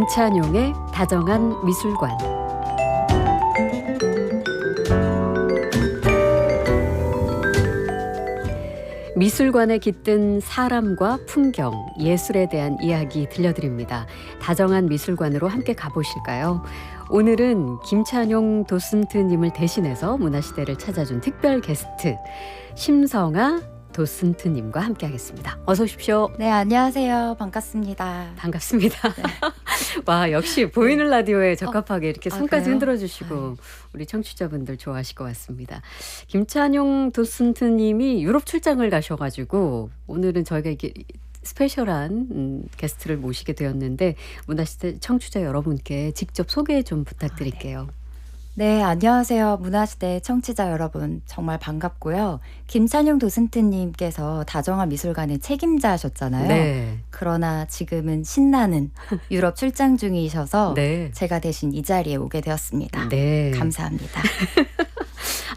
김찬용의 다정한 미술관. 미술관에 깃든 사람과 풍경, 예술에 대한 이야기 들려드립니다. 다정한 미술관으로 함께 가보실까요? 오늘은 김찬용 도슨트님을 대신해서 문화시대를 찾아준 특별 게스트 심성아 도슨트님과 함께하겠습니다. 어서 오십시오. 네, 안녕하세요. 반갑습니다. 반갑습니다. 네. 와, 역시 보이는 라디오에 적합하게 이렇게 손까지 흔들어주시고 우리 청취자분들 좋아하실 것 같습니다. 김찬용 도슨트님이 유럽 출장을 가셔가지고 오늘은 저희가 이게 스페셜한 게스트를 모시게 되었는데 문화시대 청취자 여러분께 직접 소개 좀 부탁드릴게요. 네, 안녕하세요. 문화시대 청취자 여러분. 정말 반갑고요. 김찬용 도슨트님께서 다정한 미술관의 책임자셨잖아요. 네. 그러나 지금은 신나는 유럽 출장 중이셔서 네. 제가 대신 이 자리에 오게 되었습니다. 네. 감사합니다.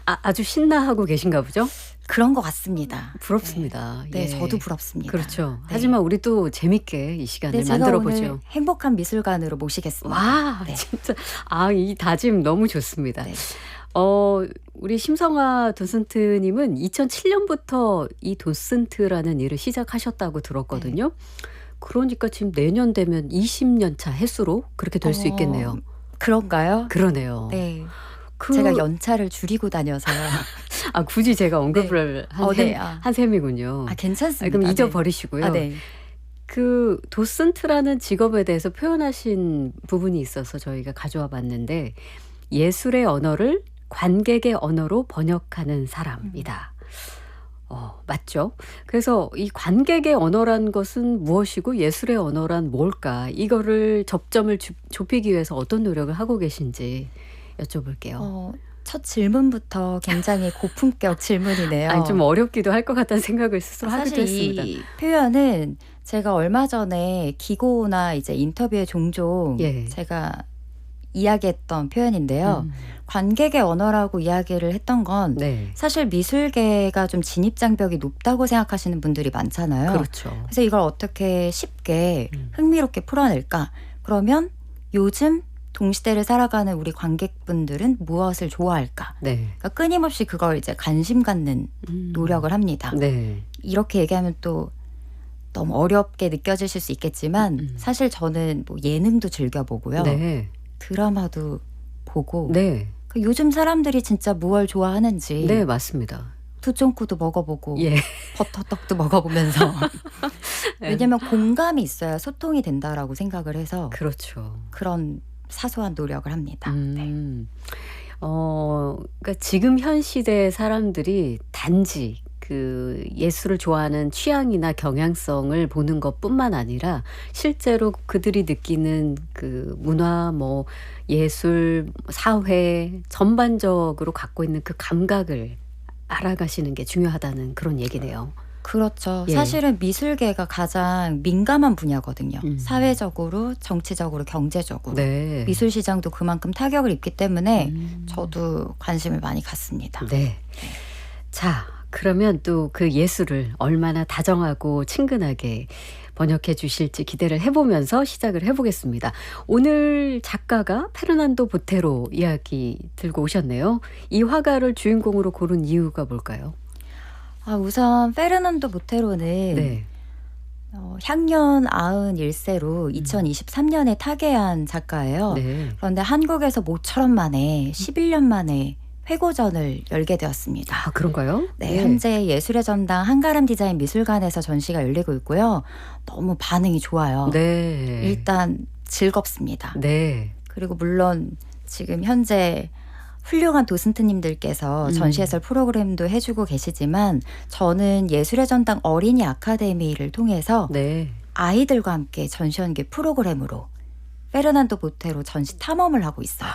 아주 신나하고 계신가 보죠? 그런 것 같습니다. 부럽습니다. 네, 예. 저도 부럽습니다. 그렇죠. 네. 하지만 우리 또 재밌게 이 시간을 제가 만들어보죠. 오늘 행복한 미술관으로 모시겠습니다. 와, 네. 진짜 이 다짐 너무 좋습니다. 네. 우리 심성아 도슨트님은 2007년부터 이 도슨트라는 일을 시작하셨다고 들었거든요. 그러니까 지금 내년 되면 20년 차 횟수로 그렇게 될 수 있겠네요. 그런가요? 그러네요. 네. 제가 연차를 줄이고 다녀서 굳이 제가 언급을 한 셈이군요. 괜찮습니다. 그럼 잊어버리시고요. 네. 그 도슨트라는 직업에 대해서 표현하신 부분이 있어서 저희가 가져와 봤는데 예술의 언어를 관객의 언어로 번역하는 사람이다. 맞죠? 그래서 이 관객의 언어란 것은 무엇이고 예술의 언어란 뭘까? 이거를 접점을 좁히기 위해서 어떤 노력을 하고 계신지 여쭤볼게요. 첫 질문부터 굉장히 고품격 질문이네요. 좀 어렵기도 할 것 같다는 생각을 스스로 하기도 했습니다. 이 표현은 제가 얼마 전에 기고나 이제 인터뷰에 종종 제가 이야기했던 표현인데요. 관객의 언어라고 이야기를 했던 건 사실 미술계가 좀 진입장벽이 높다고 생각하시는 분들이 많잖아요. 그렇죠. 그래서 이걸 어떻게 쉽게 흥미롭게 풀어낼까? 그러면 요즘 동시대를 살아가는 우리 관객분들은 무엇을 좋아할까? 그러니까 끊임없이 그걸 이제 관심 갖는 노력을 합니다. 이렇게 얘기하면 또 너무 어렵게 느껴지실 수 있겠지만 사실 저는 뭐 예능도 즐겨보고요. 드라마도 보고 요즘 사람들이 진짜 무얼 좋아하는지 맞습니다. 두쫑코도 먹어보고 버터떡도 먹어보면서 왜냐면 공감이 있어야 소통이 된다라고 생각을 해서 그렇죠. 그런 사소한 노력을 합니다. 그러니까 지금 현 시대의 사람들이 단지 그 예술을 좋아하는 취향이나 경향성을 보는 것뿐만 아니라 실제로 그들이 느끼는 그 문화, 예술, 사회 전반적으로 갖고 있는 그 감각을 알아가시는 게 중요하다는 그런 얘기네요. 그렇죠. 사실은 미술계가 가장 민감한 분야거든요. 사회적으로, 정치적으로, 경제적으로. 미술 시장도 그만큼 타격을 입기 때문에 저도 관심을 많이 갖습니다. 자, 그러면 또 그 예술을 얼마나 다정하고 친근하게 번역해 주실지 기대를 해보면서 시작을 해보겠습니다. 오늘 작가가 페르난도 보테로 이야기 들고 오셨네요. 이 화가를 주인공으로 고른 이유가 뭘까요? 우선 페르난도 보테로는 향년 91세로 2023년에 타계한 작가예요. 그런데 한국에서 모처럼 만에 11년 만에 회고전을 열게 되었습니다. 그런가요? 현재 예술의 전당 한가람 디자인 미술관에서 전시가 열리고 있고요. 너무 반응이 좋아요. 일단 즐겁습니다. 그리고 물론 지금 현재 훌륭한 도슨트님들께서 전시 해설 프로그램도 해주고 계시지만 저는 예술의 전당 어린이 아카데미를 통해서 아이들과 함께 전시 연계 프로그램으로 페르난도 보테로 전시 탐험을 하고 있어요.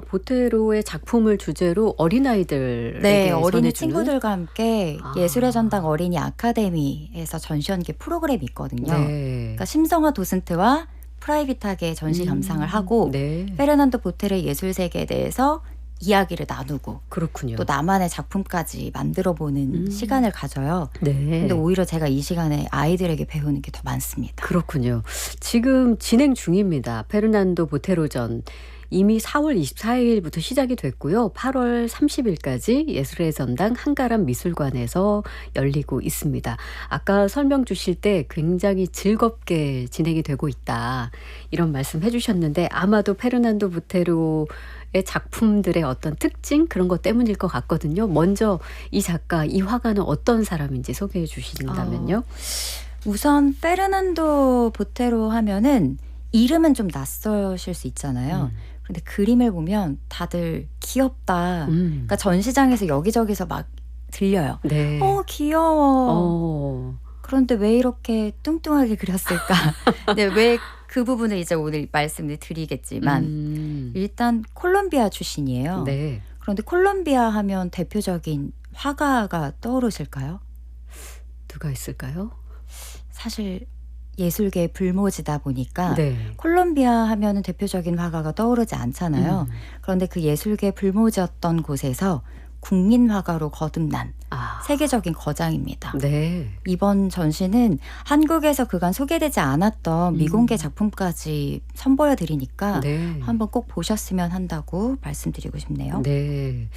보테로의 작품을 주제로 어린아이들에게 어린이 전해주는? 친구들과 함께 예술의 전당 어린이 아카데미에서 전시 연계 프로그램이 있거든요. 그러니까 심성아 도슨트와 프라이빗하게 전시 감상을 하고 페르난도 보테로의 예술 세계에 대해서 이야기를 나누고 그렇군요. 또 나만의 작품까지 만들어보는 시간을 가져요. 네. 근데 오히려 제가 이 시간에 아이들에게 배우는 게 더 많습니다. 그렇군요. 지금 진행 중입니다. 페르난도 보테로전. 이미 4월 24일부터 시작이 됐고요. 8월 30일까지 예술의 전당 한가람 미술관에서 열리고 있습니다. 아까 설명 주실 때 굉장히 즐겁게 진행이 되고 있다. 이런 말씀 해주셨는데 아마도 페르난도 보테로의 작품들의 어떤 특징 그런 것 때문일 것 같거든요. 먼저 이 작가, 이 화가는 어떤 사람인지 소개해 주신다면요. 우선 페르난도 보테로 하면은 이름은 좀 낯설실 수 있잖아요. 근데 그림을 보면 다들 귀엽다. 그러니까 전시장에서 여기저기서 막 들려요. 네. 귀여워. 그런데 왜 이렇게 뚱뚱하게 그렸을까? 근데 왜 그 부분을 이제 오늘 말씀을 드리겠지만 일단 콜롬비아 출신이에요. 네. 그런데 콜롬비아 하면 대표적인 화가가 떠오르실까요? 누가 있을까요? 사실 예술계의 불모지다 보니까 네. 콜롬비아 하면은 대표적인 화가가 떠오르지 않잖아요. 그런데 그 예술계 불모지였던 곳에서 국민 화가로 거듭난 세계적인 거장입니다. 네. 이번 전시는 한국에서 그간 소개되지 않았던 미공개 작품까지 선보여 드리니까 네. 한번 꼭 보셨으면 한다고 말씀드리고 싶네요. 네.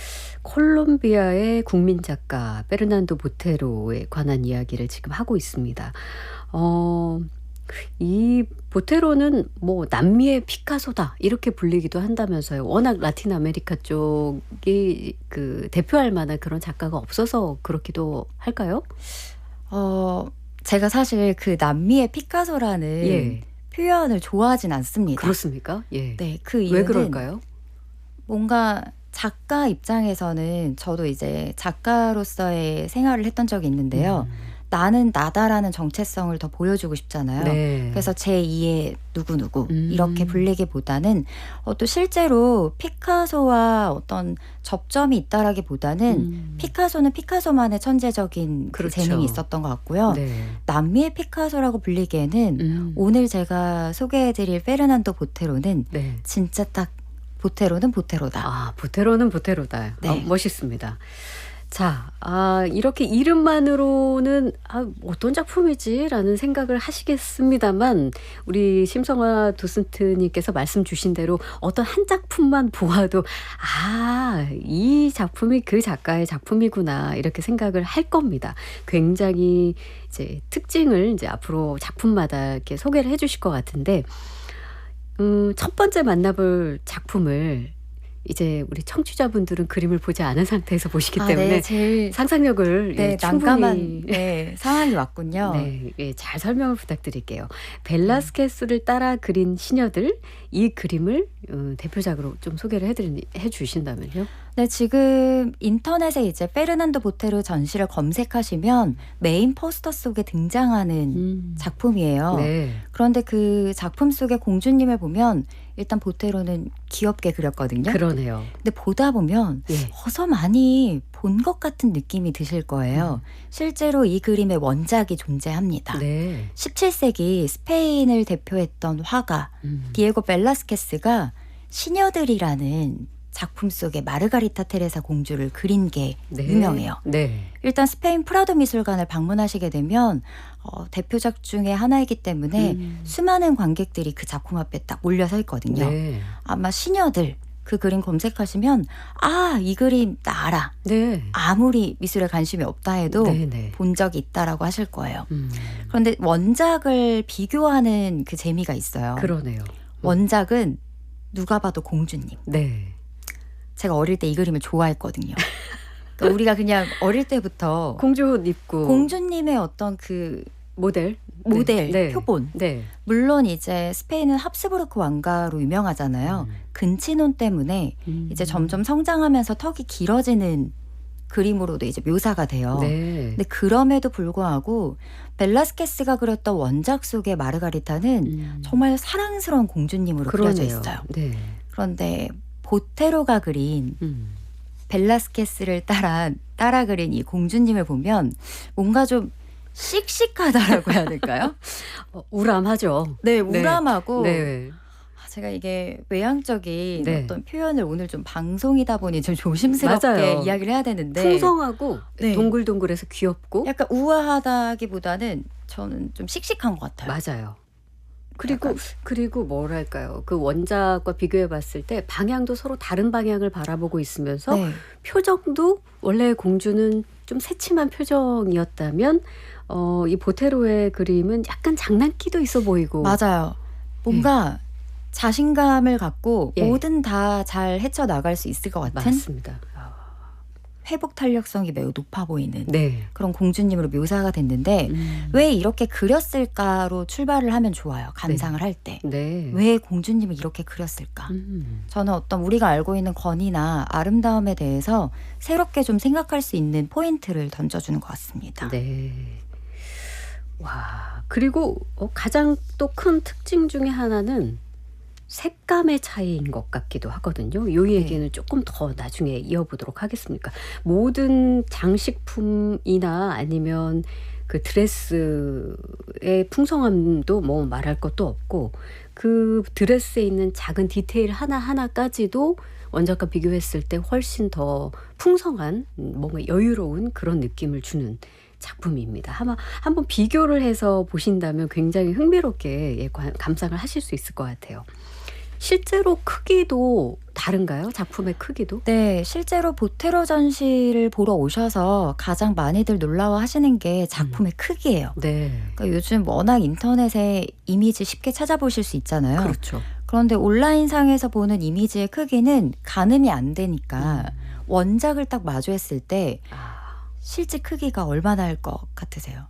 콜롬비아의 국민 작가 페르난도 보테로에 관한 이야기를 지금 하고 있습니다. 이 보테로는 뭐 남미의 피카소다 이렇게 불리기도 한다면서요. 워낙 라틴 아메리카 쪽이 그 대표할 만한 그런 작가가 없어서 그렇기도 할까요? 제가 사실 그 남미의 피카소라는 예. 표현을 좋아하진 않습니다. 그렇습니까? 예. 네, 그 왜 이유는 그럴까요? 뭔가 작가 입장에서는 저도 이제 작가로서의 생활을 했던 적이 있는데요. 나는 나다라는 정체성을 더 보여주고 싶잖아요. 네. 그래서 제2의 누구누구 이렇게 불리기보다는 또 실제로 피카소와 어떤 접점이 있다라기보다는 피카소는 피카소만의 천재적인 그 그렇죠. 재능이 있었던 것 같고요. 네. 남미의 피카소라고 불리기에는 오늘 제가 소개해드릴 페르난도 보테로는 네. 진짜 딱 보테로는 보테로다. 보테로는 보테로다. 네. 멋있습니다. 자, 이렇게 이름만으로는 어떤 작품이지라는 생각을 하시겠습니다만 우리 심성화 도슨트님께서 말씀 주신 대로 어떤 한 작품만 보아도 이 작품이 그 작가의 작품이구나 이렇게 생각을 할 겁니다. 굉장히 이제 특징을 이제 앞으로 작품마다 이렇게 소개를 해주실 것 같은데 첫 번째 만나볼 작품을 이제 우리 청취자분들은 그림을 보지 않은 상태에서 보시기 때문에 네, 제일 상상력을 난감한 상황이 왔군요. 네, 잘 설명을 부탁드릴게요. 벨라스케스를 따라 그린 시녀들 이 그림을 대표작으로 좀 소개를 해주신다면요? 네, 지금 인터넷에 이제 페르난도 보테로 전시를 검색하시면 메인 포스터 속에 등장하는 작품이에요. 네. 그런데 그 작품 속의 공주님을 보면 일단 보테로는 귀엽게 그렸거든요. 그러네요. 근데 보다 보면 어서 많이 본 것 같은 느낌이 드실 거예요. 실제로 이 그림의 원작이 존재합니다. 네. 17세기 스페인을 대표했던 화가 디에고 벨라스케스가 시녀들이라는 작품 속에 마르가리타 테레사 공주를 그린 게 유명해요. 네. 일단 스페인 프라도 미술관을 방문하시게 되면 대표작 중에 하나이기 때문에 수많은 관객들이 그 작품 앞에 딱 몰려서 있거든요. 네. 아마 시녀들 그 그림 검색하시면 이 그림 나 알아. 네. 아무리 미술에 관심이 없다 해도 본 적이 있다라고 하실 거예요. 그런데 원작을 비교하는 그 재미가 있어요. 그러네요. 원작은 누가 봐도 공주님. 네. 제가 어릴 때 이 그림을 좋아했거든요. 그러니까 우리가 그냥 어릴 때부터 공주 옷 입고 공주님의 어떤 그 모델, 표본. 네. 물론 이제 스페인은 합스부르크 왕가로 유명하잖아요. 근친혼 때문에 이제 점점 성장하면서 턱이 길어지는 그림으로도 이제 묘사가 돼요. 네. 근데 그럼에도 불구하고 벨라스케스가 그렸던 원작 속의 마르가리타는 정말 사랑스러운 공주님으로 그려져 있어요. 네. 그런데 보테로가 그린 벨라스케스를 따라 그린 이 공주님을 보면 뭔가 좀 씩씩하다라고 해야 될까요? 우람하죠. 네, 우람하고 제가 이게 외향적인 네. 어떤 표현을 오늘 좀 방송이다 보니 좀 조심스럽게 맞아요. 이야기를 해야 되는데 풍성하고 네. 동글동글해서 귀엽고 약간 우아하다기보다는 저는 좀 씩씩한 것 같아요. 맞아요. 그리고 약간 그리고 뭐랄까요? 그 원작과 비교해 봤을 때 방향도 서로 다른 방향을 바라보고 있으면서 네. 표정도 원래 공주는 좀 새침한 표정이었다면 이 보테로의 그림은 약간 장난기도 있어 보이고 맞아요. 뭔가 자신감을 갖고 예. 뭐든 다 잘 헤쳐나갈 수 있을 것 같은 맞습니다. 회복 탄력성이 매우 높아 보이는 네. 그런 공주님으로 묘사가 됐는데 왜 이렇게 그렸을까로 출발을 하면 좋아요. 감상을 할 때. 네. 왜 공주님을 이렇게 그렸을까? 저는 어떤 우리가 알고 있는 권위나 아름다움에 대해서 새롭게 좀 생각할 수 있는 포인트를 던져주는 것 같습니다. 네. 와. 그리고 가장 또 큰 특징 중에 하나는 색감의 차이인 것 같기도 하거든요. 이 얘기는 조금 더 나중에 이어보도록 하겠습니다. 모든 장식품이나 아니면 그 드레스의 풍성함도 뭐 말할 것도 없고 그 드레스에 있는 작은 디테일 하나하나까지도 원작과 비교했을 때 훨씬 더 풍성한 뭔가 여유로운 그런 느낌을 주는 작품입니다. 아마 한번 비교를 해서 보신다면 굉장히 흥미롭게 감상을 하실 수 있을 것 같아요. 실제로 크기도 다른가요? 작품의 크기도? 네, 실제로 보테로 전시를 보러 오셔서 가장 많이들 놀라워하시는 게 작품의 크기예요. 네. 그러니까 요즘 워낙 인터넷에 이미지 쉽게 찾아보실 수 있잖아요. 그렇죠. 그런데 온라인상에서 보는 이미지의 크기는 가늠이 안 되니까 원작을 딱 마주했을 때 실제 크기가 얼마나 할 것 같으세요?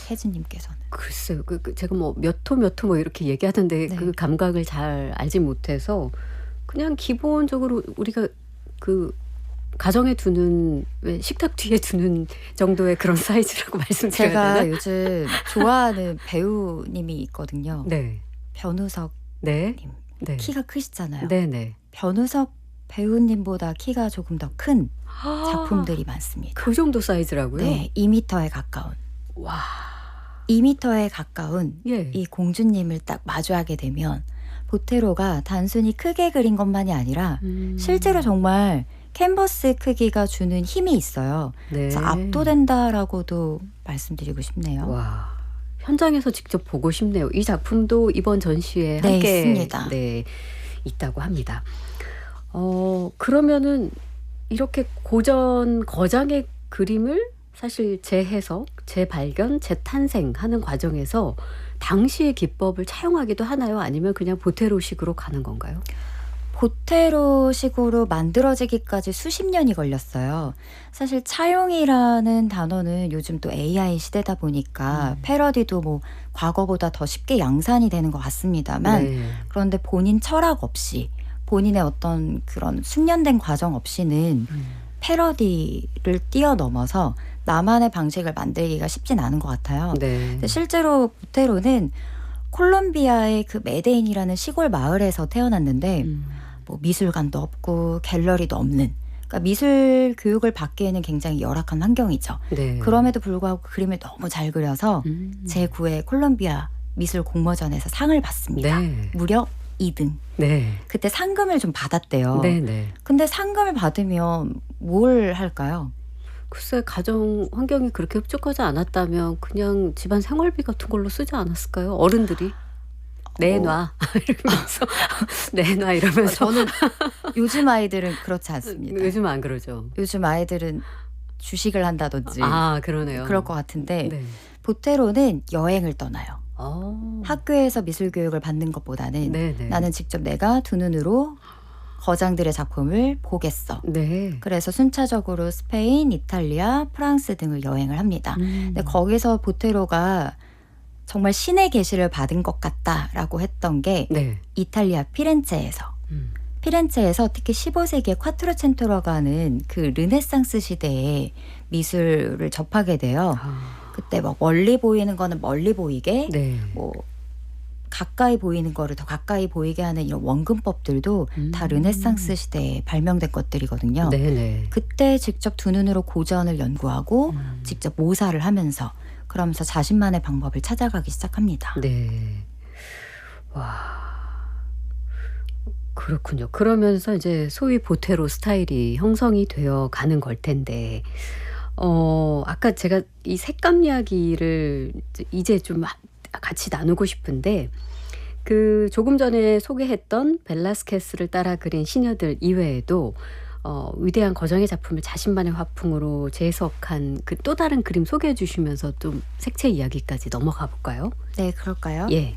혜진님께서는. 글쎄요. 제가 뭐 몇 호 뭐 이렇게 얘기하던데 네. 그 감각을 잘 알지 못해서 그냥 기본적으로 우리가 그 가정에 두는 왜 식탁 뒤에 두는 정도의 그런 사이즈라고 말씀드려야 제가 되나? 요즘 좋아하는 배우님이 있거든요. 네. 변우석 네. 님. 네. 키가 크시잖아요. 네네. 변우석 배우님보다 키가 조금 더 큰 작품들이 많습니다. 그 정도 사이즈라고요? 네, 2m에 가까운. 와. 2m에 가까운 예. 이 공주님을 딱 마주하게 되면 보테로가 단순히 크게 그린 것만이 아니라 실제로 정말 캔버스 크기가 주는 힘이 있어요. 네. 그래서 압도된다라고도 말씀드리고 싶네요. 와. 현장에서 직접 보고 싶네요. 이 작품도 이번 전시에 네, 함께 있습니다. 네, 있다고 합니다. 그러면은 이렇게 고전 거장의 그림을 사실 재해석, 재발견, 재탄생하는 과정에서 당시의 기법을 차용하기도 하나요? 아니면 그냥 보테로식으로 가는 건가요? 보테로식으로 만들어지기까지 수십 년이 걸렸어요. 사실 차용이라는 단어는 요즘 또 AI 시대다 보니까 패러디도 뭐 과거보다 더 쉽게 양산이 되는 것 같습니다만 네. 그런데 본인 철학 없이 본인의 어떤 그런 숙련된 과정 없이는 패러디를 뛰어넘어서 나만의 방식을 만들기가 쉽진 않은 것 같아요. 네. 근데 실제로 보테로는 콜롬비아의 그 메데인이라는 시골 마을에서 태어났는데 뭐 미술관도 없고 갤러리도 없는 그러니까 미술 교육을 받기에는 굉장히 열악한 환경이죠. 네. 그럼에도 불구하고 그림을 너무 잘 그려서 제9회 콜롬비아 미술 공모전에서 상을 받습니다. 네. 무려 2등. 네. 그때 상금을 좀 받았대요. 네, 네. 근데 상금을 받으면 뭘 할까요? 글쎄 가정 환경이 그렇게 흡족하지 않았다면 그냥 집안 생활비 같은 걸로 쓰지 않았을까요? 어른들이 내놔 이러면서 내놔 이러면서 저는 요즘 아이들은 그렇지 않습니다. 요즘 안 그러죠. 요즘 아이들은 주식을 한다든지 아 그러네요. 그럴 것 같은데 네. 보테로는 여행을 떠나요. 어. 학교에서 미술 교육을 받는 것보다는 네네. 나는 직접 내가 두 눈으로 거장들의 작품을 보겠어. 네. 그래서 순차적으로 스페인, 이탈리아, 프랑스 등을 여행을 합니다. 근데 거기서 보테로가 정말 신의 계시를 받은 것 같다라고 했던 게 네. 이탈리아 피렌체에서 피렌체에서 특히 15세기에 콰트로첸토라고 하는 그 르네상스 시대의 미술을 접하게 돼요. 그때 막 멀리 보이는 거는 멀리 보이게 네. 뭐 가까이 보이는 거를 더 가까이 보이게 하는 이런 원근법들도 다 르네상스 시대에 발명된 것들이거든요. 네네. 그때 직접 두 눈으로 고전을 연구하고 직접 모사를 하면서 그러면서 자신만의 방법을 찾아가기 시작합니다. 네. 와. 그렇군요. 그러면서 이제 소위 보테로 스타일이 형성이 되어 가는 걸 텐데 아까 제가 이 색감 이야기를 이제 좀 같이 나누고 싶은데 그 조금 전에 소개했던 벨라스케스를 따라 그린 시녀들 이외에도 위대한 거정의 작품을 자신만의 화풍으로 재해석한 그 또 다른 그림 소개해 주시면서 좀 색채 이야기까지 넘어가 볼까요? 네, 그럴까요? 예.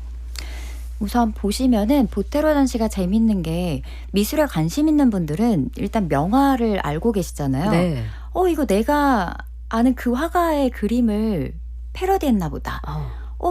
우선 보시면은 보테로 전시가 재밌는 게 미술에 관심 있는 분들은 일단 명화를 알고 계시잖아요. 네. 이거 내가 아는 그 화가의 그림을 패러디했나 보다.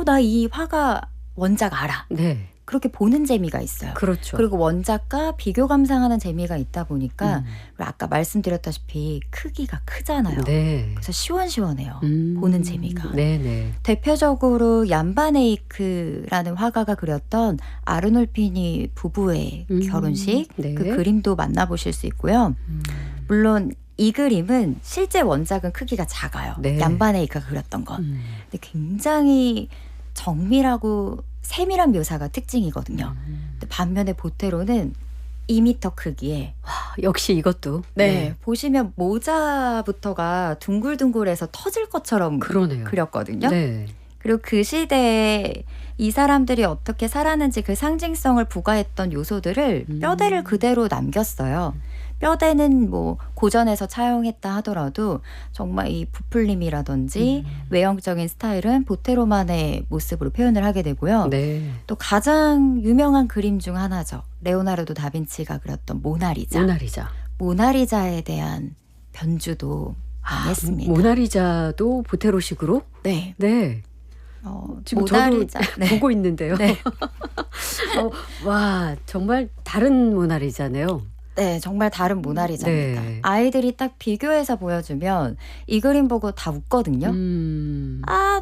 나 이 화가 원작 알아. 네. 그렇게 보는 재미가 있어요. 그렇죠. 그리고 원작과 비교 감상하는 재미가 있다 보니까 음. 그리고 아까 말씀드렸다시피 크기가 크잖아요. 네. 그래서 시원시원해요. 보는 재미가. 네네. 대표적으로 얀바네이크라는 화가가 그렸던 아르놀피니 부부의 결혼식 네. 그 그림도 만나보실 수 있고요. 물론 이 그림은 실제 원작은 크기가 작아요. 네. 얀바네이크가 그렸던 건. 근데 굉장히 정밀하고 세밀한 묘사가 특징이거든요. 근데 반면에 보테로는 2m 크기에 역시 이것도 네, 보시면 모자부터가 둥글둥글해서 터질 것처럼 그러네요. 그렸거든요. 네. 그리고 그 시대에 이 사람들이 어떻게 살았는지 그 상징성을 부과했던 요소들을 뼈대를 그대로 남겼어요. 뼈대는 뭐 고전에서 차용했다 하더라도 정말 이 부풀림이라든지 외형적인 스타일은 보테로만의 모습으로 표현을 하게 되고요. 네. 또 가장 유명한 그림 중 하나죠. 레오나르도 다빈치가 그렸던 모나리자. 모나리자에 대한 변주도 많이 했습니다. 모나리자도 보테로식으로? 네. 네. 지금 모나리자. 저도 네. 보고 있는데요. 네. 와, 정말 다른 모나리자네요. 네, 정말 다른 모나리자입니다. 네. 아이들이 딱 비교해서 보여주면 이 그림 보고 다 웃거든요.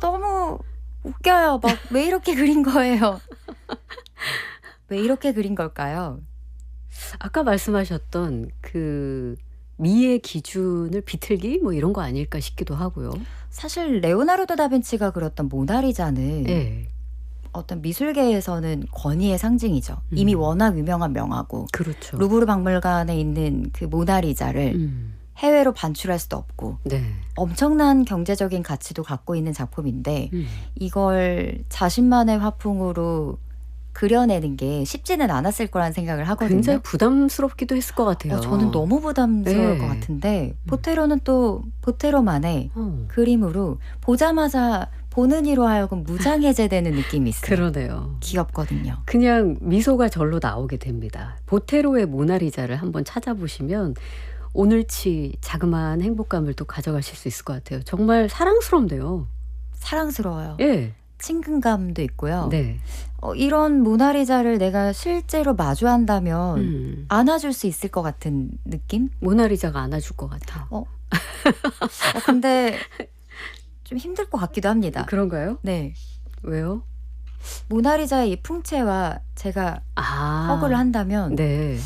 너무 웃겨요. 막 왜 이렇게 그린 거예요? 왜 이렇게 그린 걸까요? 아까 말씀하셨던 그 미의 기준을 비틀기 뭐 이런 거 아닐까 싶기도 하고요. 사실 레오나르도 다빈치가 그렸던 모나리자는 네. 어떤 미술계에서는 권위의 상징이죠. 이미 워낙 유명한 명화고. 그렇죠. 루브르 박물관에 있는 그 모나리자를 해외로 반출할 수도 없고 네. 엄청난 경제적인 가치도 갖고 있는 작품인데 이걸 자신만의 화풍으로 그려내는 게 쉽지는 않았을 거란 생각을 하거든요. 굉장히 부담스럽기도 했을 것 같아요. 저는 너무 부담스러울 네. 것 같은데 보테로는 또 보테로만의 그림으로 보자마자 보는 이로 하여금 무장해제되는 느낌이 있어요. 그러네요. 귀엽거든요. 그냥 미소가 절로 나오게 됩니다. 보테로의 모나리자를 한번 찾아보시면 오늘치 자그마한 행복감을 또 가져가실 수 있을 것 같아요. 정말 사랑스럽네요. 사랑스러워요. 예. 친근감도 있고요. 네. 이런 모나리자를 내가 실제로 마주한다면 안아줄 수 있을 것 같은 느낌? 모나리자가 안아줄 것 같아. 근데 좀 힘들 것 같기도 합니다. 그런가요? 네. 왜요? 모나리자의 이 풍채와 제가 허그를 한다면 네.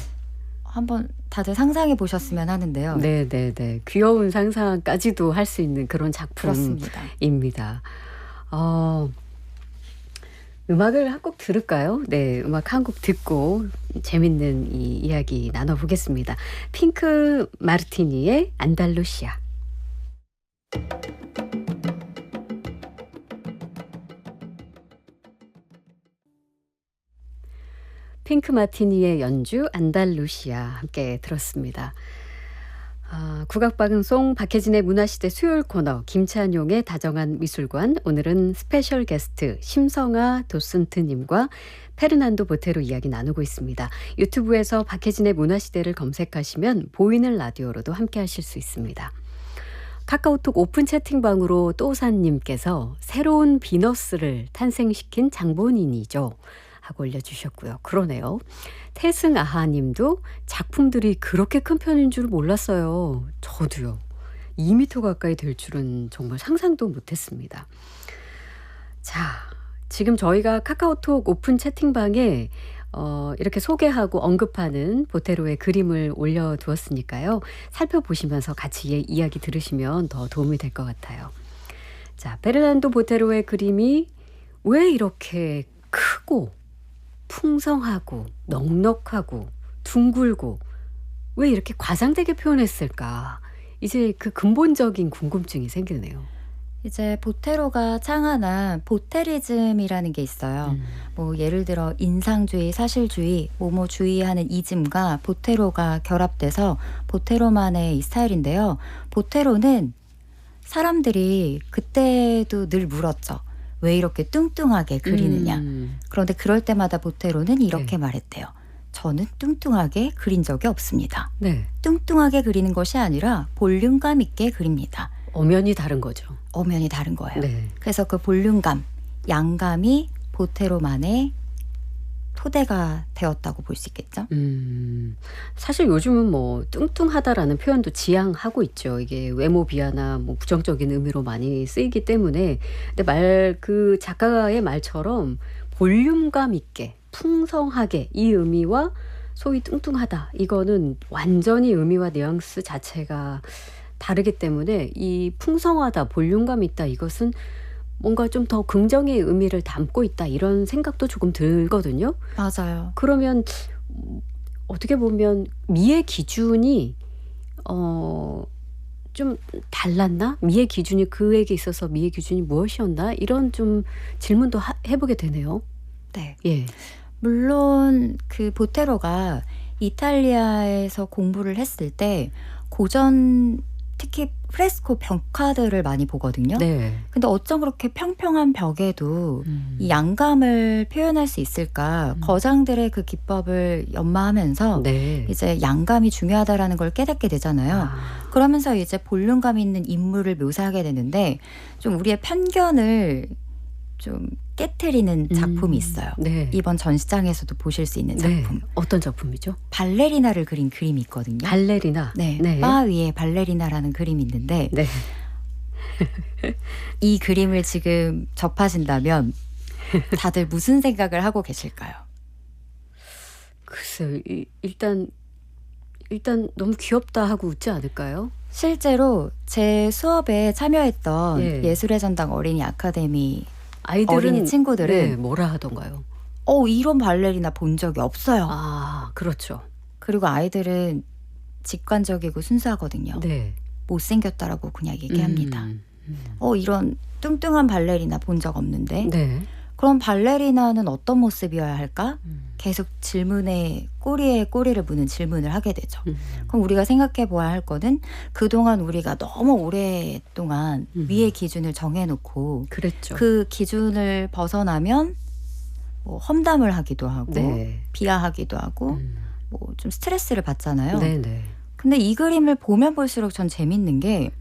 한번 다들 상상해 보셨으면 하는데요. 네네네. 귀여운 상상까지도 할 수 있는 그런 그렇습니다. 작품입니다. 음악을 한 곡 들을까요? 네, 음악 한 곡 듣고 재밌는 이 이야기 나눠보겠습니다. 핑크 마르티니의 안달루시아. 핑크 마티니의 연주 안달루시아 함께 들었습니다. 국악방송 박혜진의 문화시대 수요일 코너 김찬용의 다정한 미술관, 오늘은 스페셜 게스트 심성아 도슨트님과 페르난도 보테로 이야기 나누고 있습니다. 유튜브에서 박혜진의 문화시대를 검색하시면 보이는 라디오로도 함께 하실 수 있습니다. 카카오톡 오픈 채팅방으로 또사님께서 새로운 비너스를 탄생시킨 장본인이죠 하고 올려주셨고요. 그러네요. 태승아하님도 작품들이 그렇게 큰 편인 줄 몰랐어요. 저도요. 2m 가까이 될 줄은 정말 상상도 못했습니다. 자, 지금 저희가 카카오톡 오픈 채팅방에 이렇게 소개하고 언급하는 보테로의 그림을 올려두었으니까요. 살펴보시면서 같이 이야기 들으시면 더 도움이 될 것 같아요. 자, 페르난도 보테로의 그림이 왜 이렇게 크고 풍성하고 넉넉하고 둥글고 왜 이렇게 과장되게 표현했을까? 이제 그 근본적인 궁금증이 생기네요. 이제 보테로가 창안한 보테리즘이라는 게 있어요. 뭐 예를 들어 인상주의, 사실주의, 뭐뭐주의하는 이즘과 보테로가 결합돼서 보테로만의 이 스타일인데요. 보테로는 사람들이 그때도 늘 물었죠. 왜 이렇게 뚱뚱하게 그리느냐. 그런데 그럴 때마다 보테로는 이렇게 말했대요. 저는 뚱뚱하게 그린 적이 없습니다. 네. 뚱뚱하게 그리는 것이 아니라 볼륨감 있게 그립니다. 엄연히 다른 거죠. 엄연히 다른 거예요. 네. 그래서 그 볼륨감, 양감이 보테로만의 토대가 되었다고 볼 수 있겠죠. 사실 요즘은 뭐 뚱뚱하다라는 표현도 지양하고 있죠. 이게 외모 비하나 뭐 부정적인 의미로 많이 쓰이기 때문에. 근데 그 작가의 말처럼 볼륨감 있게, 풍성하게 이 의미와 소위 뚱뚱하다 이거는 완전히 의미와 뉘앙스 자체가 다르기 때문에 이 풍성하다, 볼륨감 있다 이것은 뭔가 좀 더 긍정의 의미를 담고 있다 이런 생각도 조금 들거든요. 맞아요. 그러면 어떻게 보면 미의 기준이 좀 달랐나? 미의 기준이 그에게 있어서 미의 기준이 무엇이었나? 이런 좀 질문도 해보게 되네요. 네. 예. 물론 그 보테로가 이탈리아에서 공부를 했을 때 고전 특히 프레스코 벽화들을 많이 보거든요. 네. 근데 어쩜 그렇게 평평한 벽에도 이 양감을 표현할 수 있을까? 거장들의 그 기법을 연마하면서 네. 이제 양감이 중요하다라는 걸 깨닫게 되잖아요. 그러면서 이제 볼륨감 있는 인물을 묘사하게 되는데 좀 우리의 편견을 좀 깨트리는 작품이 있어요. 네. 이번 전시장에서도 보실 수 있는 작품. 네. 어떤 작품이죠? 발레리나를 그린 그림이 있거든요. 발레리나. 네. 네. 바 위에 발레리나라는 그림이 있는데 네. 이 그림을 지금 접하신다면 다들 무슨 생각을 하고 계실까요? 글쎄요. 일단 너무 귀엽다 하고 웃지 않을까요? 실제로 제 수업에 참여했던 예. 예술의 전당 어린이 아카데미 아이들은 어린이 친구들은 네, 뭐라 하던가요? 이런 발레리나 본 적이 없어요. 아, 그렇죠. 그리고 아이들은 직관적이고 순수하거든요. 네. 못생겼다라고 그냥 얘기합니다. 음. 이런 뚱뚱한 발레리나 본 적 없는데 네. 그럼 발레리나는 어떤 모습이어야 할까? 계속 질문에 꼬리에 꼬리를 무는 질문을 하게 되죠. 그럼 우리가 생각해 보아야 할 거는 그동안 우리가 너무 오랫동안 위의 기준을 정해놓고 그랬죠. 그 기준을 벗어나면 뭐 험담을 하기도 하고 네. 비하하기도 하고 뭐 좀 스트레스를 받잖아요. 네네. 근데 이 그림을 보면 볼수록 전 재밌는 게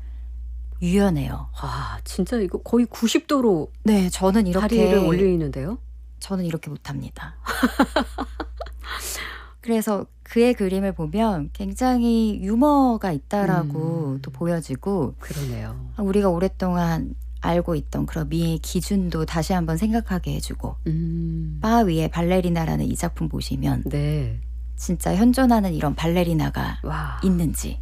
유연해요. 와, 진짜 이거 거의 90도로 네, 저는 다리를 이렇게 올리는데요. 저는 이렇게 못합니다. 그래서 그의 그림을 보면 굉장히 유머가 있다라고 또 보여지고 그러네요. 우리가 오랫동안 알고 있던 그런 미의 기준도 다시 한번 생각하게 해주고 바 위에 발레리나라는 이 작품 보시면 네. 진짜 현존하는 이런 발레리나가 와. 있는지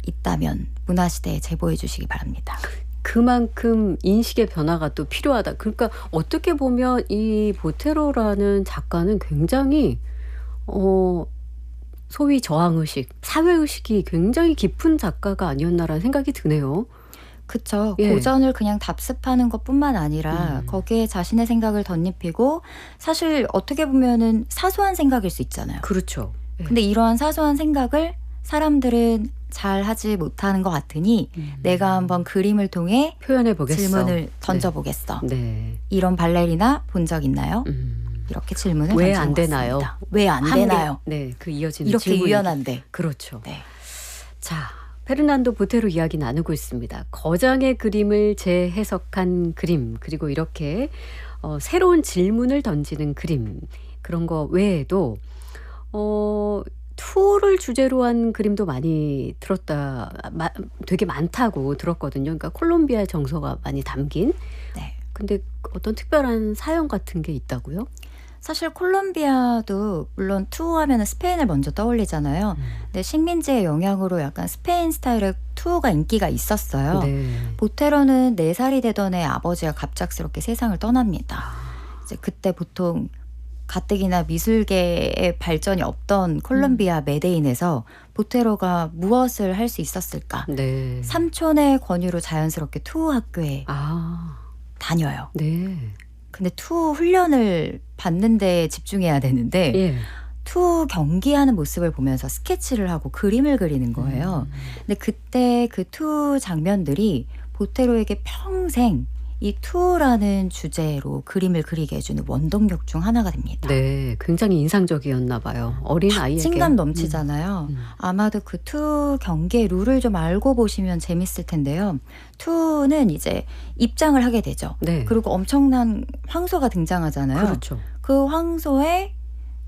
있다면 문화시대에 제보해 주시기 바랍니다. 그만큼 인식의 변화가 또 필요하다. 그러니까 어떻게 보면 이 보테로라는 작가는 굉장히 소위 저항의식, 사회의식이 굉장히 깊은 작가가 아니었나라는 생각이 드네요. 그쵸. 예. 고전을 그냥 답습하는 것뿐만 아니라 거기에 자신의 생각을 덧입히고 사실 어떻게 보면은 사소한 생각일 수 있잖아요. 그렇죠. 예. 근데 이러한 사소한 생각을 사람들은 잘 하지 못하는 것 같으니 내가 한번 그림을 통해 표현해 보겠어. 질문을 던져보겠어. 네. 이런 발레리나 본 적 있나요? 이렇게 질문을 왜 안 되나요? 왜 안 되나요? 네, 그 이어지는 이렇게 질문이. 유연한데. 그렇죠. 네. 자, 페르난도 보테로 이야기 나누고 있습니다. 거장의 그림을 재해석한 그림, 그리고 이렇게 새로운 질문을 던지는 그림, 그런 거 외에도 투어를 주제로 한 그림도 많이 되게 많다고 들었거든요. 그러니까 콜롬비아의 정서가 많이 담긴. 네. 근데 어떤 특별한 사연 같은 게 있다고요? 사실 콜롬비아도 물론 투어하면 스페인을 먼저 떠올리잖아요. 근데 식민지의 영향으로 약간 스페인 스타일의 투어가 인기가 있었어요. 네. 보테로는 4살이 되던 애 아버지가 갑작스럽게 세상을 떠납니다. 이제 그때 보통 가뜩이나 미술계의 발전이 없던 콜롬비아 메데인에서 보테로가 무엇을 할 수 있었을까? 네. 삼촌의 권유로 자연스럽게 투 학교에 다녀요. 네. 근데 투 훈련을 받는 데 집중해야 되는데 예. 투 경기하는 모습을 보면서 스케치를 하고 그림을 그리는 거예요. 근데 그때 그 투 장면들이 보테로에게 평생 이 투라는 주제로 그림을 그리게 해주는 원동력 중 하나가 됩니다. 네, 굉장히 인상적이었나 봐요. 어린 아이에게. 박진감 넘치잖아요. 아마도 그 투 경기의 룰을 좀 알고 보시면 재밌을 텐데요. 투는 이제 입장을 하게 되죠. 네. 그리고 엄청난 황소가 등장하잖아요. 그렇죠. 그 황소에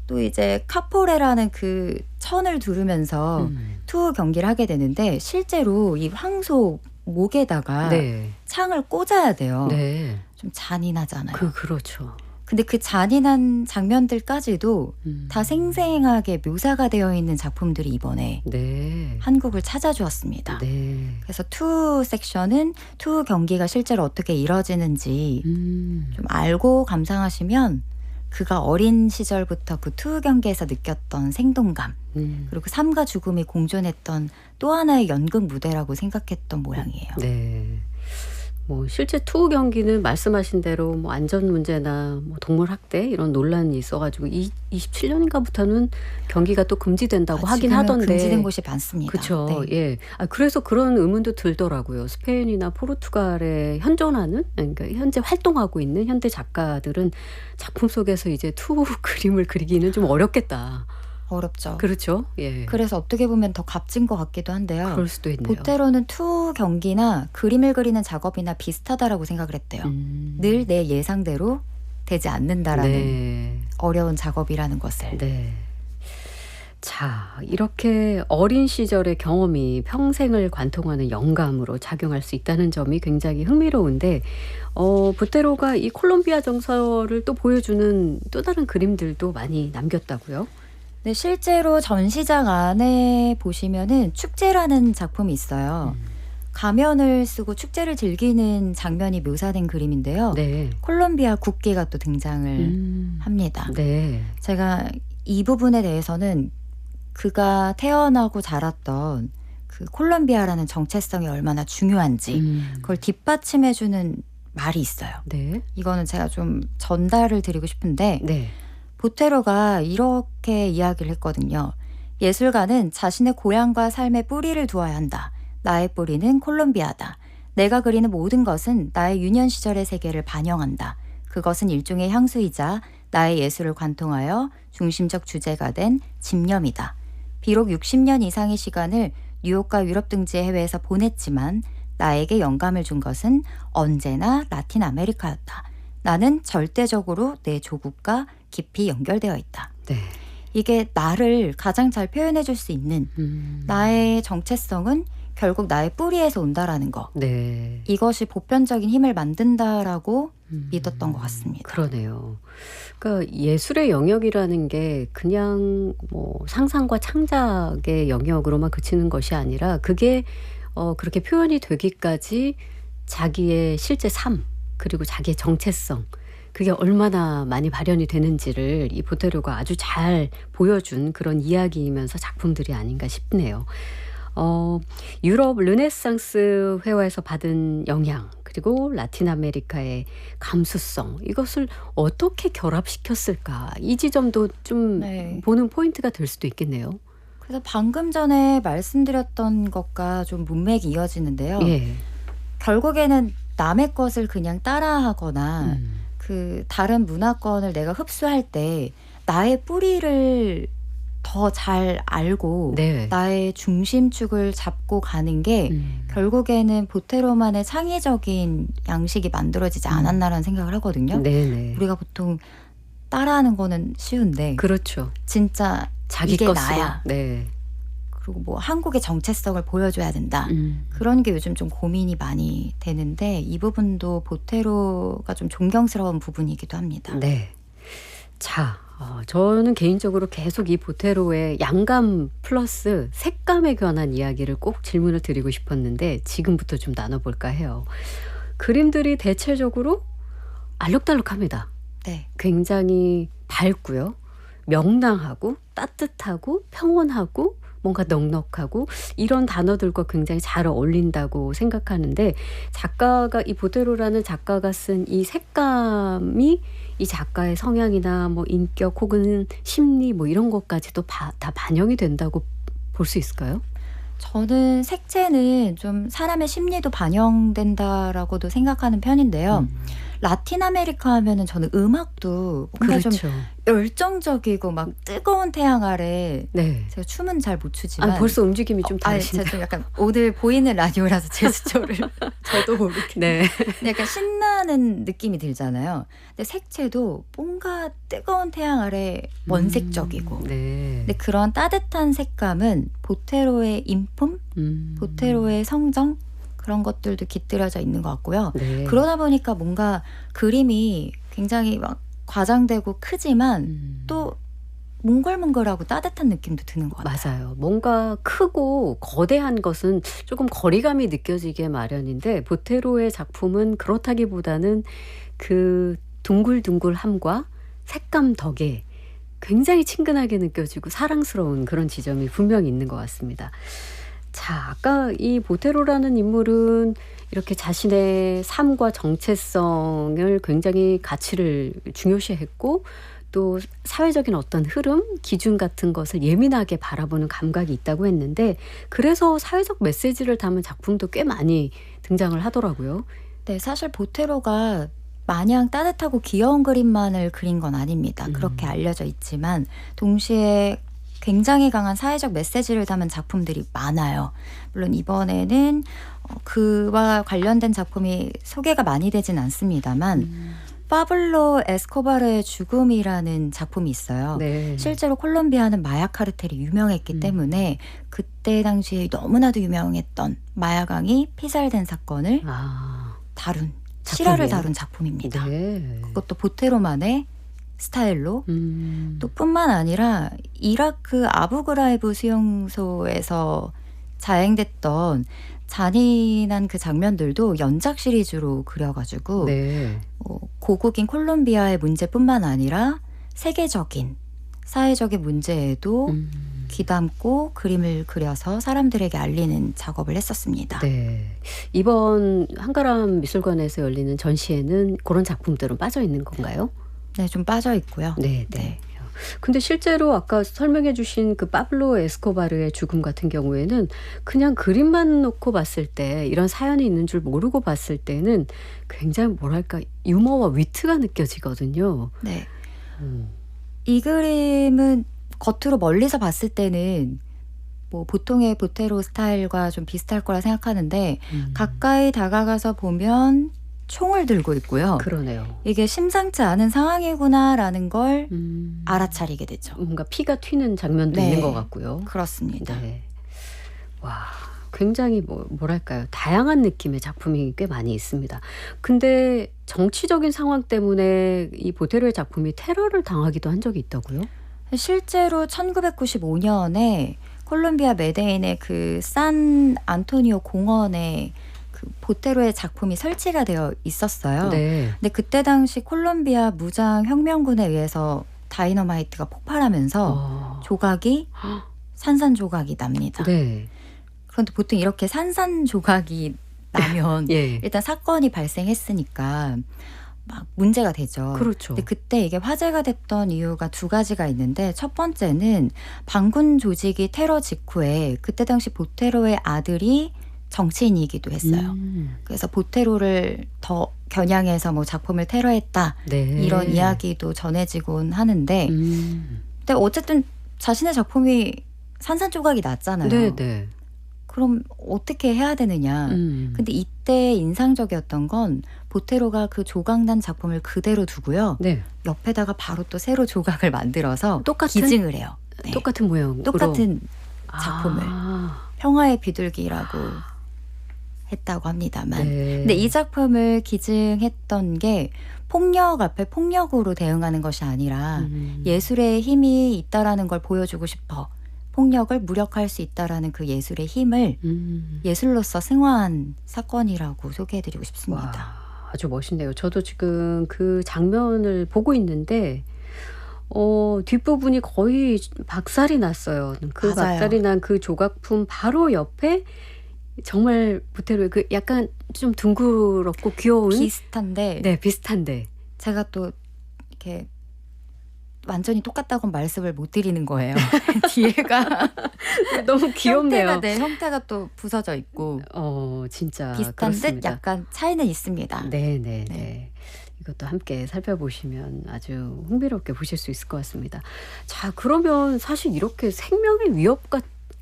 또 이제 카포레라는 그 천을 두르면서 투 경기를 하게 되는데 실제로 이 황소 목에다가 네. 창을 꽂아야 돼요. 네. 좀 잔인하잖아요. 그렇죠. 근데 그 잔인한 장면들까지도 다 생생하게 묘사가 되어 있는 작품들이 이번에 네. 한국을 찾아주었습니다. 네. 그래서 투 섹션은 투 경기가 실제로 어떻게 이뤄지는지 좀 알고 감상하시면 그가 어린 시절부터 그 투 경기에서 느꼈던 생동감 그리고 삶과 죽음이 공존했던 또 하나의 연극 무대라고 생각했던 모양이에요. 네. 뭐 실제 투 경기는 말씀하신 대로 뭐 안전 문제나 뭐 동물 학대 이런 논란이 있어가지고 27년인가부터는 경기가 또 금지된다고 하긴 지금은 하던데. 금지된 곳이 많습니다. 그렇죠. 네. 예. 그래서 그런 의문도 들더라고요. 스페인이나 포르투갈에 현존하는, 그러니까 현재 활동하고 있는 현대 작가들은 작품 속에서 이제 투 그림을 그리기는 좀 어렵겠다. 어렵죠. 그렇죠. 예. 그래서 어떻게 보면 더 값진 것 같기도 한데요. 그럴 수도 있네요. 보테로는 투 경기나 그림을 그리는 작업이나 비슷하다라고 생각을 했대요. 늘 내 예상대로 되지 않는다라는 네. 어려운 작업이라는 것을. 네. 자, 이렇게 어린 시절의 경험이 평생을 관통하는 영감으로 작용할 수 있다는 점이 굉장히 흥미로운데, 보테로가 이 콜롬비아 정서를 또 보여주는 또 다른 그림들도 많이 남겼다고요? 네, 실제로 전시장 안에 보시면은 축제라는 작품이 있어요. 가면을 쓰고 축제를 즐기는 장면이 묘사된 그림인데요. 네. 콜롬비아 국기가 또 등장을 합니다. 네. 제가 이 부분에 대해서는 그가 태어나고 자랐던 그 콜롬비아라는 정체성이 얼마나 중요한지 그걸 뒷받침해주는 말이 있어요. 네. 이거는 제가 좀 전달을 드리고 싶은데 네. 보테로가 이렇게 이야기를 했거든요. 예술가는 자신의 고향과 삶의 뿌리를 두어야 한다. 나의 뿌리는 콜롬비아다. 내가 그리는 모든 것은 나의 유년 시절의 세계를 반영한다. 그것은 일종의 향수이자 나의 예술을 관통하여 중심적 주제가 된 집념이다. 비록 60년 이상의 시간을 뉴욕과 유럽 등지의 해외에서 보냈지만 나에게 영감을 준 것은 언제나 라틴 아메리카였다. 나는 절대적으로 내 조국과 깊이 연결되어 있다. 네. 이게 나를 가장 잘 표현해 줄 수 있는 나의 정체성은 결국 나의 뿌리에서 온다라는 거. 네. 이것이 보편적인 힘을 만든다라고 믿었던 것 같습니다. 그러네요. 그러니까 예술의 영역이라는 게 그냥 뭐 상상과 창작의 영역으로만 그치는 것이 아니라 그게 그렇게 표현이 되기까지 자기의 실제 삶 그리고 자기의 정체성 그게 얼마나 많이 발현이 되는지를 이 보테로가 아주 잘 보여준 그런 이야기이면서 작품들이 아닌가 싶네요. 유럽 르네상스 회화에서 받은 영향 그리고 라틴 아메리카의 감수성 이것을 어떻게 결합시켰을까 이 지점도 좀 네. 보는 포인트가 될 수도 있겠네요. 그래서 방금 전에 말씀드렸던 것과 좀 문맥이 이어지는데요. 예. 결국에는 남의 것을 그냥 따라하거나 그 다른 문화권을 내가 흡수할 때 나의 뿌리를 더 잘 알고 네. 나의 중심축을 잡고 가는 게 결국에는 보테로만의 창의적인 양식이 만들어지지 않았나라는 생각을 하거든요. 네네. 우리가 보통 따라하는 거는 쉬운데 그렇죠. 진짜 자기 이게 것으로. 나야. 네. 그리고 뭐 한국의 정체성을 보여줘야 된다. 그런 게 요즘 좀 고민이 많이 되는데 이 부분도 보테로가 좀 존경스러운 부분이기도 합니다. 네. 자, 저는 개인적으로 계속 이 보테로의 양감 플러스 색감에 관한 이야기를 꼭 질문을 드리고 싶었는데 지금부터 좀 나눠볼까 해요. 그림들이 대체적으로 알록달록합니다. 네. 굉장히 밝고요. 명랑하고 따뜻하고 평온하고 뭔가 넉넉하고 이런 단어들과 굉장히 잘 어울린다고 생각하는데 작가가 이 보테로라는 작가가 쓴 이 색감이 이 작가의 성향이나 뭐 인격 혹은 심리 뭐 이런 것까지도 다 반영이 된다고 볼 수 있을까요? 저는 색채는 좀 사람의 심리도 반영된다라고도 생각하는 편인데요. 라틴 아메리카 하면은 저는 음악도 뭔가 좀 그렇죠. 열정적이고 막 뜨거운 태양 아래 네. 제가 춤은 잘 못 추지만 벌써 움직임이 좀 제가 다르신데. 좀 약간 오늘 보이는 라디오라서 제스처를 저도 모르게 네. 근데 약간 신나는 느낌이 들잖아요. 근데 색채도 뭔가 뜨거운 태양 아래 원색적이고 네. 근데 그런 따뜻한 색감은 보테로의 인품, 보테로의 성정 그런 것들도 깃들여져 있는 것 같고요. 네. 그러다 보니까 뭔가 그림이 굉장히 막 과장되고 크지만 또 몽글몽글하고 따뜻한 느낌도 드는 것 같아요. 맞아요. 뭔가 크고 거대한 것은 조금 거리감이 느껴지게 마련인데 보테로의 작품은 그렇다기보다는 그 둥글둥글함과 색감 덕에 굉장히 친근하게 느껴지고 사랑스러운 그런 지점이 분명히 있는 것 같습니다. 자, 아까 이 보테로라는 인물은 이렇게 자신의 삶과 정체성을 굉장히 가치를 중요시했고 또 사회적인 어떤 흐름, 기준 같은 것을 예민하게 바라보는 감각이 있다고 했는데 그래서 사회적 메시지를 담은 작품도 꽤 많이 등장을 하더라고요. 네, 사실 보테로가 마냥 따뜻하고 귀여운 그림만을 그린 건 아닙니다. 그렇게 알려져 있지만 동시에 굉장히 강한 사회적 메시지를 담은 작품들이 많아요. 물론 이번에는 그와 관련된 작품이 소개가 많이 되진 않습니다만 파블로 에스코바르의 죽음이라는 작품이 있어요. 네. 실제로 콜롬비아는 마약 카르텔이 유명했기 때문에 그때 당시에 너무나도 유명했던 마약왕이 피살된 사건을 다룬 실화를 다룬 작품입니다. 네. 그것도 보테로만의 스타일로 또 뿐만 아니라 이라크 아부그라이브 수용소에서 자행됐던 잔인한 그 장면들도 연작 시리즈로 그려가지고 네. 고국인 콜롬비아의 문제뿐만 아니라 세계적인 사회적인 문제에도 귀담고 그림을 그려서 사람들에게 알리는 작업을 했었습니다. 네. 이번 한가람 미술관에서 열리는 전시회는 그런 작품들은 빠져 있는 건가요? 네, 좀 빠져 있고요. 네, 네. 근데 실제로 아까 설명해 주신 그 파블로 에스코바르의 죽음 같은 경우에는 그냥 그림만 놓고 봤을 때 이런 사연이 있는 줄 모르고 봤을 때는 굉장히 뭐랄까 유머와 위트가 느껴지거든요. 네. 이 그림은 겉으로 멀리서 봤을 때는 뭐 보통의 보테로 스타일과 좀 비슷할 거라 생각하는데 가까이 다가가서 보면 총을 들고 있고요. 그러네요. 이게 심상치 않은 상황이구나라는 걸 알아차리게 되죠. 뭔가 피가 튀는 장면도 네. 있는 것 같고요. 그렇습니다. 네. 와, 굉장히 뭐랄까요. 다양한 느낌의 작품이 꽤 많이 있습니다. 근데 정치적인 상황 때문에 이 보테로의 작품이 테러를 당하기도 한 적이 있다고요? 실제로 1995년에 콜롬비아 메데인의 그 산 안토니오 공원에 그 보테로의 작품이 설치가 되어 있었어요. 네. 근데 그때 당시 콜롬비아 무장 혁명군에 의해서 다이너마이트가 폭발하면서 조각이 산산조각이 납니다. 네. 그런데 보통 이렇게 산산조각이 나면 예. 일단 사건이 발생했으니까 막 문제가 되죠. 그렇죠. 근데 그때 이게 화제가 됐던 이유가 두 가지가 있는데 첫 번째는 반군 조직이 테러 직후에 그때 당시 보테로의 아들이 정치인이기도 했어요. 그래서 보테로를 더 겨냥해서 뭐 작품을 테러했다 네. 이런 이야기도 전해지곤 하는데 근데 어쨌든 자신의 작품이 산산조각이 났잖아요. 네, 네. 그럼 어떻게 해야 되느냐. 근데 이때 인상적이었던 건 보테로가 그 조각난 작품을 그대로 두고요. 네. 옆에다가 바로 또 새로 조각을 만들어서 똑같은? 기증을 해요. 네. 똑같은 모양으로. 똑같은 작품을 아. 평화의 비둘기라고 했다고 합니다만 네. 근데 이 작품을 기증했던 게 폭력 앞에 폭력으로 대응하는 것이 아니라 예술의 힘이 있다라는 걸 보여주고 싶어 폭력을 무력화할 수 있다라는 그 예술의 힘을 예술로서 승화한 사건이라고 소개해드리고 싶습니다. 와. 아주 멋있네요. 저도 지금 그 장면을 보고 있는데 뒷부분이 거의 박살이 났어요. 그 맞아요. 박살이 난 그 조각품 바로 옆에 정말 보테로의 그 약간 좀 둥그렇고 귀여운 비슷한데 네, 비슷한데 제가 또 이렇게 완전히 똑같다고 말씀을 못 드리는 거예요. 뒤에가 너무 귀엽네요. 형태가 또 부서져 있고 진짜 비슷한 듯 그렇습니다. 약간 차이는 있습니다. 네네네. 네. 이것도 함께 살펴보시면 아주 흥미롭게 보실 수 있을 것 같습니다. 자, 그러면 사실 이렇게 생명의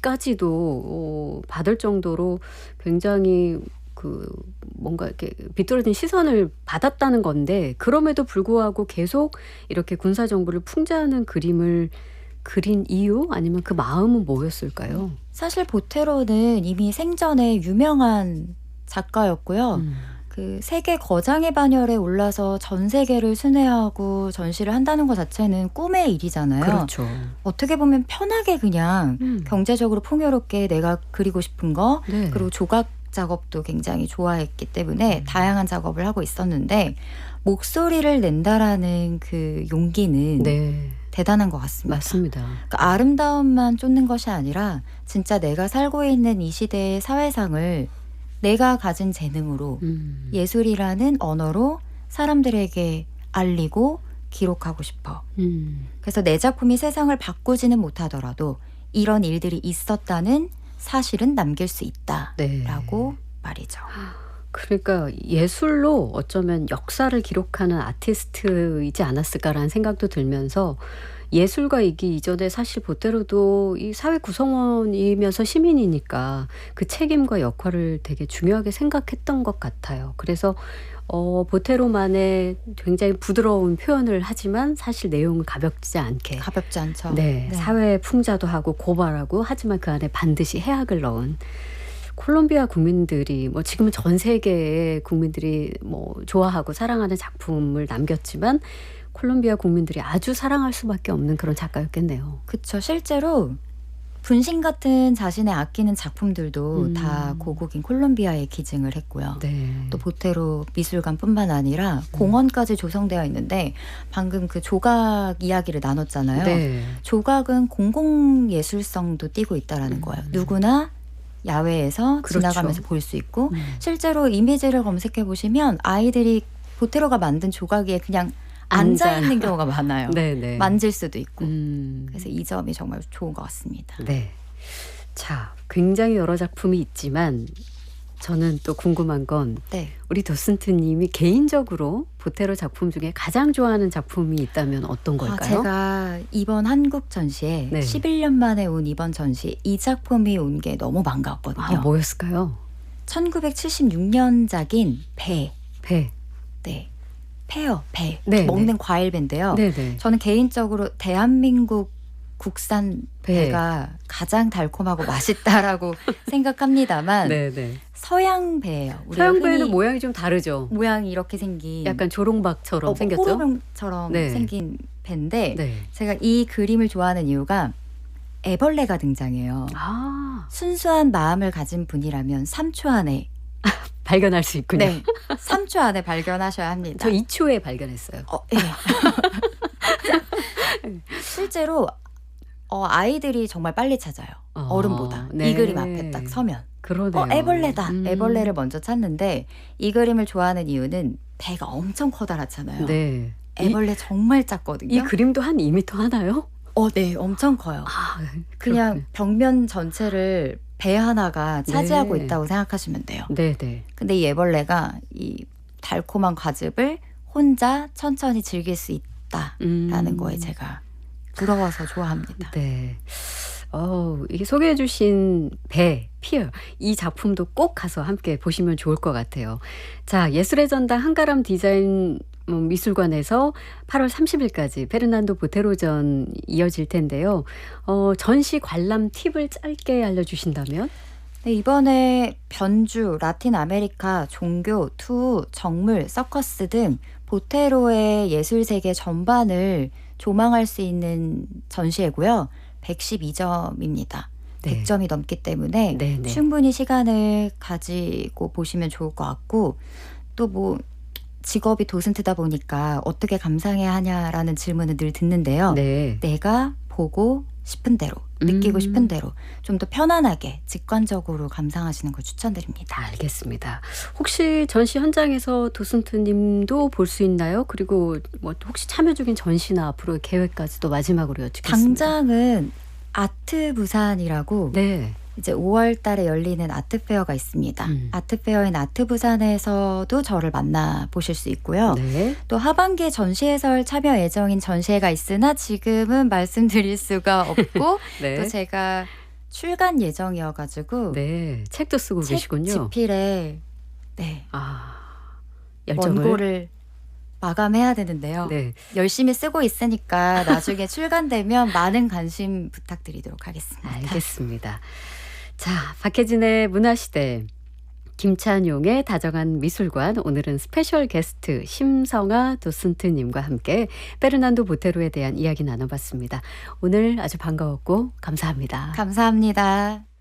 위협까지도 받을 정도로 굉장히 그 뭔가 이렇게 비뚤어진 시선을 받았다는 건데 그럼에도 불구하고 계속 이렇게 군사 정부를 풍자하는 그림을 그린 이유 아니면 그 마음은 뭐였을까요? 사실 보테로는 이미 생전에 유명한 작가였고요. 그 세계 거장의 반열에 올라서 전 세계를 순회하고 전시를 한다는 것 자체는 꿈의 일이잖아요. 그렇죠. 어떻게 보면 편하게 그냥 경제적으로 풍요롭게 내가 그리고 싶은 거 네. 그리고 조각 작업도 굉장히 좋아했기 때문에 다양한 작업을 하고 있었는데 목소리를 낸다라는 그 용기는 네, 대단한 것 같습니다. 맞습니다. 그러니까 아름다움만 쫓는 것이 아니라 진짜 내가 살고 있는 이 시대의 사회상을 내가 가진 재능으로 예술이라는 언어로 사람들에게 알리고 기록하고 싶어. 그래서 내 작품이 세상을 바꾸지는 못하더라도 이런 일들이 있었다는 사실은 남길 수 있다라고 네. 말이죠. 그러니까 예술로 어쩌면 역사를 기록하는 아티스트이지 않았을까라는 생각도 들면서 예술가이기 이전에 사실 보테로도 이 사회 구성원이면서 시민이니까 그 책임과 역할을 되게 중요하게 생각했던 것 같아요. 그래서 보테로만의 굉장히 부드러운 표현을 하지만 사실 내용은 가볍지 않게 가볍지 않죠. 네, 사회 풍자도 하고 고발하고 하지만 그 안에 반드시 해악을 넣은 콜롬비아 국민들이 뭐 지금은 전 세계의 국민들이 뭐 좋아하고 사랑하는 작품을 남겼지만 콜롬비아 국민들이 아주 사랑할 수밖에 없는 그런 작가였겠네요. 그렇죠. 실제로 분신 같은 자신의 아끼는 작품들도 다 고국인 콜롬비아에 기증을 했고요. 네. 또 보테로 미술관뿐만 아니라 공원까지 조성되어 있는데 방금 그 조각 이야기를 나눴잖아요. 네. 조각은 공공예술성도 띠고 있다라는 거예요. 누구나 야외에서 그렇죠. 지나가면서 볼 수 있고 실제로 이미지를 검색해 보시면 아이들이 보테로가 만든 조각 위에 그냥 앉아 있는 경우가 많아요. 네네. 만질 수도 있고. 음. 그래서 이 점이 정말 좋은 것 같습니다. 네. 자, 굉장히 여러 작품이 있지만 저는 또 궁금한 건 네. 우리 도슨트님이 개인적으로 보테로 작품 중에 가장 좋아하는 작품이 있다면 어떤 걸까요? 제가 이번 한국 전시에 네. 11년 만에 온 이번 전시 이 작품이 온 게 너무 반가웠거든요. 뭐였을까요? 1976년작인 배. 배. 네. 페어, 배. 네, 먹는 과일 배인데요. 네네. 저는 개인적으로 대한민국 국산 배. 배가 가장 달콤하고 맛있다라고 생각합니다만 네네. 서양 배예요. 우리가 서양 배는 흔히 모양이 좀 다르죠. 모양이 이렇게 생긴 약간 조롱박처럼 생겼죠. 호루병처럼 네. 생긴 배인데 네. 제가 이 그림을 좋아하는 이유가 애벌레가 등장해요. 아, 순수한 마음을 가진 분이라면 3초 안에 발견할 수 있군요. 네, 3초 안에 발견하셔야 합니다. 저 2초에 발견했어요. 예. 실제로 아이들이 정말 빨리 찾아요. 어른보다. 네. 이 그림 앞에 딱 서면. 그러네요. 애벌레다. 애벌레를 먼저 찾는데 이 그림을 좋아하는 이유는 배가 엄청 커다랗잖아요. 네. 애벌레 정말 작거든요. 이 그림도 한 2m 하나요? 네, 엄청 커요. 아, 그냥 그렇군요. 벽면 전체를 배 하나가 차지하고 네. 있다고 생각하시면 돼요. 네네. 근데 이 애벌레가 이 달콤한 과즙을 혼자 천천히 즐길 수 있다라는 거에 제가 부러워서 좋아합니다. 네. 이게 소개해 주신 배, 피어 이 작품도 꼭 가서 함께 보시면 좋을 것 같아요. 자, 예술의 전당 한가람 디자인 미술관에서 8월 30일까지 페르난도 보테로전 이어질 텐데요. 전시 관람 팁을 짧게 알려주신다면? 네, 이번에 변주, 라틴 아메리카, 종교, 투, 정물, 서커스 등 보테로의 예술 세계 전반을 조망할 수 있는 전시회고요. 112점입니다. 네. 100점이 넘기 때문에 네네. 충분히 시간을 가지고 보시면 좋을 것 같고 또 뭐 직업이 도슨트다 보니까 어떻게 감상해야 하냐라는 질문을 늘 듣는데요. 네. 내가 보고 싶은 대로, 느끼고 싶은 대로 좀 더 편안하게 직관적으로 감상하시는 걸 추천드립니다. 알겠습니다. 혹시 전시 현장에서 도슨트 님도 볼 수 있나요? 그리고 뭐 혹시 참여 중인 전시나 앞으로의 계획까지도 마지막으로 여쭙겠습니다. 당장은 아트 부산이라고 네. 이제 5월 달에 열리는 아트페어가 있습니다. 아트페어인 아트부산에서도 저를 만나보실 수 있고요. 네. 또 하반기에 전시 해설 참여 예정인 전시회가 있으나 지금은 말씀드릴 수가 없고 네. 또 제가 출간 예정이어가지고 네. 책도 쓰고 책 계시군요. 집필에 네, 아, 열정을. 원고를 마감해야 되는데요. 네. 열심히 쓰고 있으니까 나중에 출간되면 많은 관심 부탁드리도록 하겠습니다. 알겠습니다. 자, 박혜진의 문화시대, 김찬용의 다정한 미술관, 오늘은 스페셜 게스트 심성아 도슨트님과 함께 페르난도 보테로에 대한 이야기 나눠봤습니다. 오늘 아주 반가웠고 감사합니다. 감사합니다.